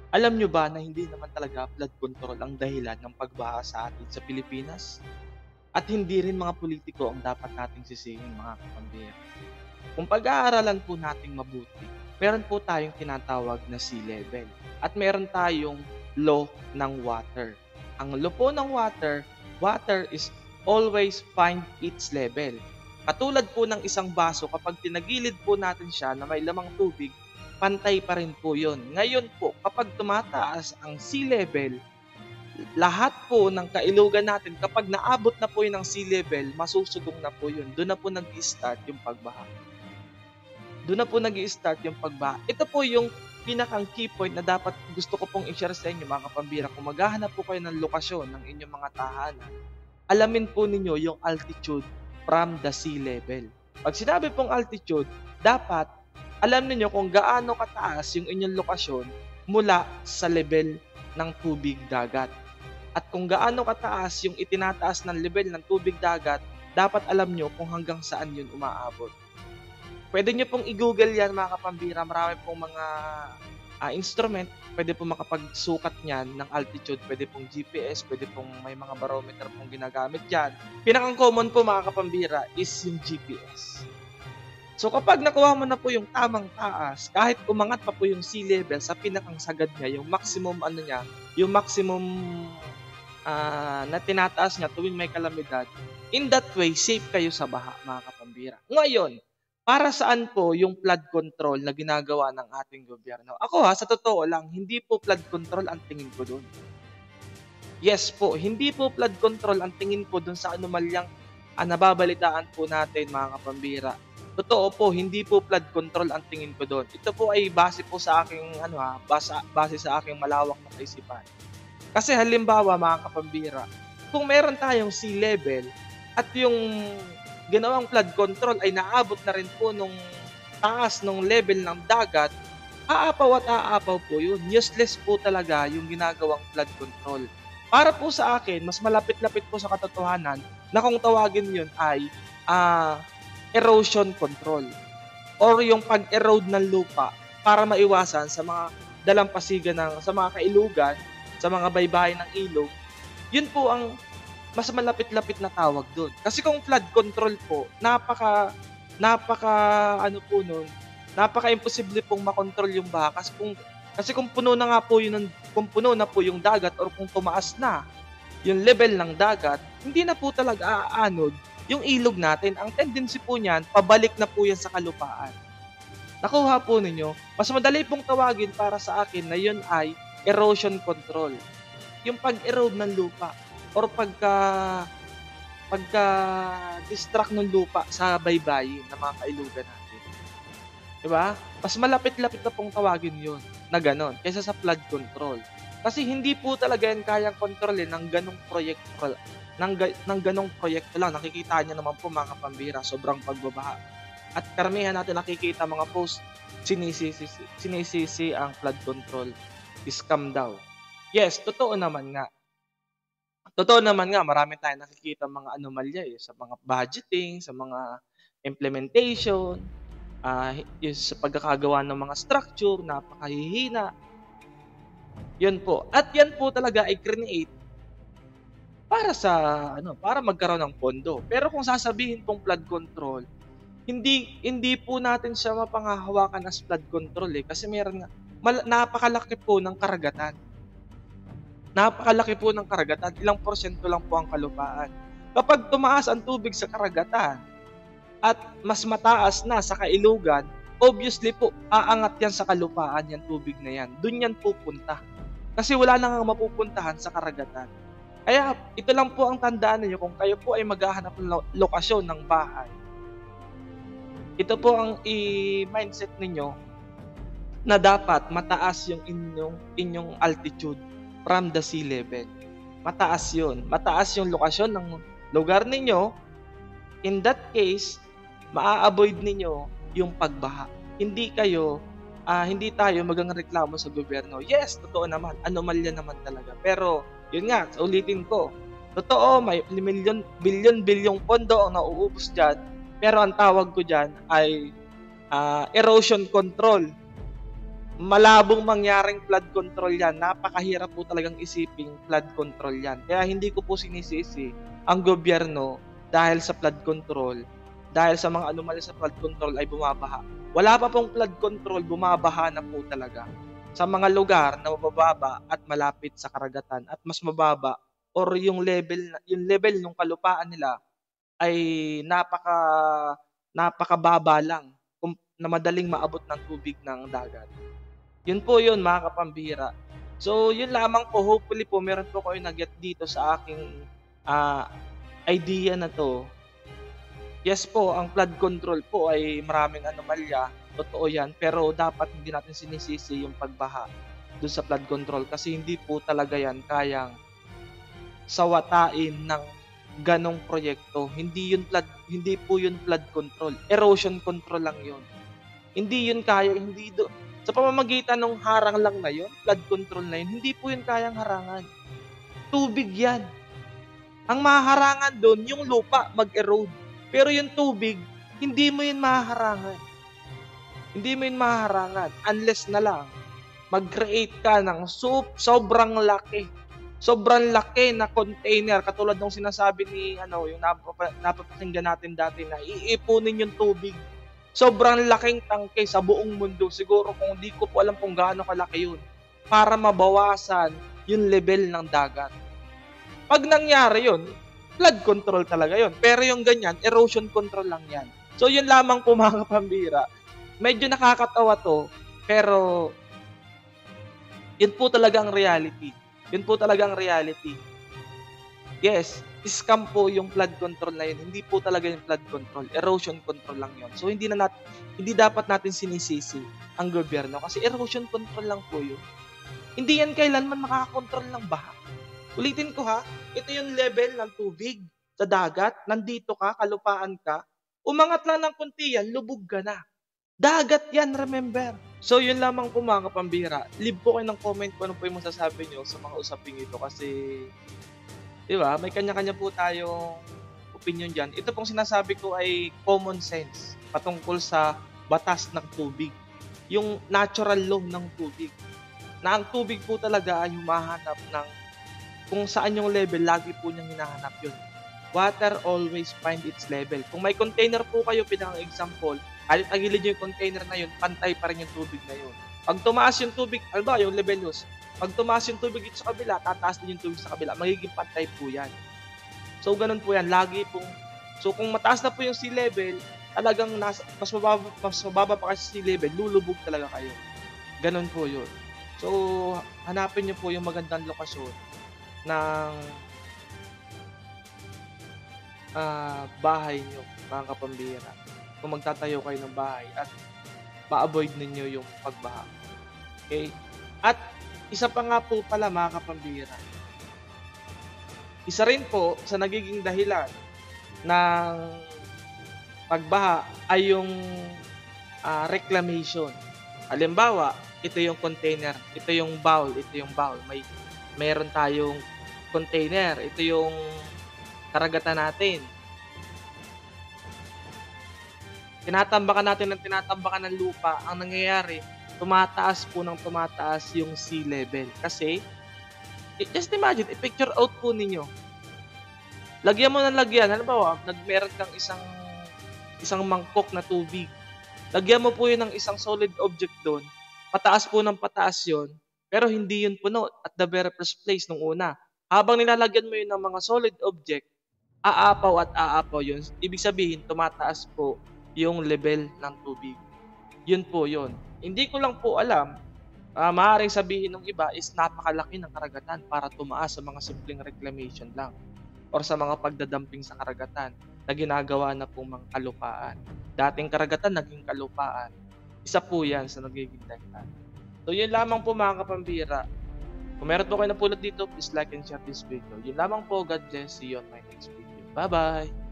Alam nyo ba na hindi naman talaga flood control ang dahilan ng pagbaha sa atin sa Pilipinas? At hindi rin mga politiko ang dapat nating sisihin, mga kapambira. Kung pag-aaralan po nating mabuti, meron po tayong tinatawag na sea level at meron tayong law ng water. Ang law po ng water, water is always find its level. Katulad po ng isang baso, kapag tinagilid po natin siya na may lamang tubig, pantay pa rin po yun. Ngayon po, kapag tumataas ang sea level, lahat po ng kailugan natin, kapag naabot na po yun ng sea level, masusugong na po yun. Doon na po nag-start yung pagbaha. Doon na po nag-i-start yung pagbaha. Ito po yung pinakang key point na dapat gusto ko pong i-share sa inyo, mga kapambira. Kung maghahanap po kayo ng lokasyon ng inyong mga tahanan, alamin po ninyo yung altitude from the sea level. Pag sinabi pong altitude, dapat alam niyo kung gaano kataas yung inyong lokasyon mula sa level ng tubig dagat. At kung gaano kataas yung itinataas ng level ng tubig dagat, dapat alam nyo kung hanggang saan yun umaabot. Pwede nyo pong i-google yan, mga kapambira. Marami pong mga instrument. Pwede pong makapagsukat niyan ng altitude. Pwede pong GPS. Pwede pong may mga barometer pong ginagamit dyan. Pinakang common po, mga kapambira, is yung GPS. So kapag nakuha mo na po yung tamang taas, kahit umangat pa po yung sea level sa pinakang sagad niya, yung maximum na tinataas niya tuwing may kalamidad, in that way, safe kayo sa baha, mga kapambira. Ngayon, para saan po yung flood control na ginagawa ng ating gobyerno? Ako sa totoo lang, hindi po flood control ang tingin ko doon. Yes po, hindi po flood control ang tingin ko doon sa anomalyang nababalitaan po natin, mga kapambira. Totoo po, hindi po flood control ang tingin ko doon. Ito po ay base po sa aking base sa aking malawak na kaisipan. Kasi halimbawa, mga kapambira, kung meron tayong sea level at yung ginawang flood control ay naabot na rin po nung taas ng level ng dagat, aapaw at aapaw po yun. Useless po talaga yung ginagawang flood control. Para po sa akin, mas malapit-lapit po sa katotohanan na kung tawagin yun ay erosion control or yung pag-erode ng lupa para maiwasan sa mga dalampasigan sa mga kailugan, sa mga baybayin ng ilog. Yun po ang mas malapit-lapit na tawag doon. Kasi kung flood control po, napaka imposible pong makontrol yung baha kasi kung puno na po yung dagat or kung tumaas na yung level ng dagat, hindi na po talaga aanod yung ilog natin. Ang tendency po niyan, pabalik na po yan sa kalupaan. Nakuha po ninyo, mas madali pong tawagin para sa akin na yun ay erosion control. Yung pag-erode ng lupa or pagka-distract ng lupa sa baybayin ng mga kailugan natin. Diba? Mas malapit-lapit na pong tawagin yun na ganon kaysa sa flood control. Kasi hindi po talaga yan kayang kontrolin ng ganong proyekto lang. Nakikita niyo naman po, mga kapambira, sobrang pagbabaha. At karamihan natin nakikita mga post, sinisisi ang flood control. Scam daw. Yes, totoo naman nga. Marami tayong nakikita mga anomalya sa mga budgeting, sa mga implementation, sa pagkakagawa ng mga structure, napakahihina. Yun po. At yan po talaga ay create para magkaroon ng pondo. Pero kung sasabihin pong flood control, hindi po natin siya mapanghahawakan as flood control kasi napakalaki po ng karagatan. Napakalaki po ng karagatan, ilang porsyento lang po ang kalupaan. Kapag tumaas ang tubig sa karagatan at mas mataas na sa kailugan, obviously po, aangat yan sa kalupaan, yan tubig na yan. Doon yan pupunta. Kasi wala nang mapupuntahan sa karagatan. Kaya ito lang po ang tandaan niyo kung kayo po ay maghahanap ng lokasyon ng bahay. Ito po ang i-mindset ninyo na dapat mataas yung inyong altitude from the sea level. Mataas yun. Mataas yung lokasyon ng lugar ninyo. In that case, maa-avoid ninyo yung pagbaha. Hindi tayo magangreklamo sa gobyerno. Yes, totoo naman. Anomalya naman talaga. Pero, yun nga, ulitin ko. Totoo, may bilyong pondo ang nauubos dyan. Pero ang tawag ko dyan ay erosion control. malabong mangyaring flood control yan. Napakahirap po talagang isiping flood control yan. Kaya hindi ko po sinisisi ang gobyerno dahil sa flood control, dahil sa mga anomalya sa flood control ay bumabaha. Wala pa pong flood control, bumabaha na po talaga sa mga lugar na mabababa at malapit sa karagatan at mas mababa or yung level ng kalupaan nila ay napakababa lang na madaling maabot ng tubig ng dagat. Yun po yun mga kapambihira. So yun lamang po, hopefully po meron po kayo nag-get dito sa aking idea na to. Yes po, ang flood control po ay maraming anomalya, totoo yan, pero dapat hindi natin sinisisi yung pagbaha dun sa flood control kasi hindi po talaga yan kayang sawatain ng ganong proyekto. Hindi po yun flood control. Erosion control lang yun. Hindi yun kaya, sa pamamagitan ng harang lang na yun, flood control na yun, hindi po yun kayang harangan. Tubig yan. Ang mahaharangan doon, yung lupa mag-erode. Pero yung tubig, hindi mo yun mahaharangan. Hindi mo yun mahaharangan unless na lang mag-create ka ng sobrang laki na container katulad ng sinasabi ni yung napapakinggan natin dati na iipunin yung tubig. Sobrang laking tangke sa buong mundo. Siguro kung hindi ko po alam kung gaano kalaki yun para mabawasan yung level ng dagat. Pag nangyari yun, flood control talaga yun. Pero yung ganyan, erosion control lang yan. So yun lamang po mga kapambira. Medyo nakakatawa to, pero yun po talagang reality. Yun po talagang reality. Yes, scam po yung flood control na yun. Hindi po talaga yung flood control. Erosion control lang yun. So hindi dapat natin sinisisi ang gobyerno kasi erosion control lang po yun. Hindi yan kailanman makakakontrol ng baha. Ulitin ko ha, ito yung level ng tubig sa dagat. Nandito ka, kalupaan ka. Umangat lang ng konti yan, lubog ka na. Dagat yan, remember. So yun lamang po mga kapambira. Leave po kayo ng comment kung ano po yung masasabi nyo sa mga usaping ito kasi di ba, may kanya-kanya po tayong opinion dyan. Ito pong sinasabi ko ay common sense patungkol sa batas ng tubig. Yung natural law ng tubig. Na ang tubig po talaga ay humahanap ng kung saan yung level, lagi po niyang hinahanap yun. Water always find its level. Kung may container po kayo, pinang example, kahit agilid yung container na yun, pantay pa rin yung tubig na yun. Pag tumaas yung tubig, yung level loss, pag tumaas yung tubig dito sa kabila, tataas din yung tubig sa kabila. Magiging pantay po yan. So, ganun po yan. Lagi pong... So, kung mataas na po yung sea level, talagang mas mababa pa kasi sea level, lulubog talaga kayo. Ganun po yun. So, hanapin nyo po yung magandang lokasyon ng bahay nyo, mga kapambira. Kung magtatayo kayo ng bahay at ma-avoid ninyo yung pagbaha. Okay? At isa pa nga po pala mga kapambira. Isa rin po sa nagiging dahilan ng pagbaha ay yung reclamation. Halimbawa, ito yung container, ito yung bowl. Meron tayong container, ito yung karagatan natin. Tinatambakan ng lupa, ang nangyayari, tumataas yung sea level. Kasi, just imagine, i-picture out po ninyo. Lagyan mo ng lagyan. Halimbawa, meron kang isang mangkok na tubig. Lagyan mo po yun ng isang solid object doon. Pataas po ng pataas yun. Pero hindi yun puno at the very first place nung una. Habang nilalagyan mo yun ng mga solid object, aapaw yun. Ibig sabihin, tumataas po yung level ng tubig. Yun po yun. Hindi ko lang po alam, maaaring sabihin ng iba is napakalaki ng karagatan para tumaas sa mga simpleng reclamation lang or sa mga pagdadamping sa karagatan na ginagawa na pong mga kalupaan. Dating karagatan, naging kalupaan. Isa po yan sa nagiging dahilan. So yun lamang po mga kapambira. Kung meron po kayo napulot dito, please like and share this video. Yun lamang po. God bless. See you on my next video. Bye-bye!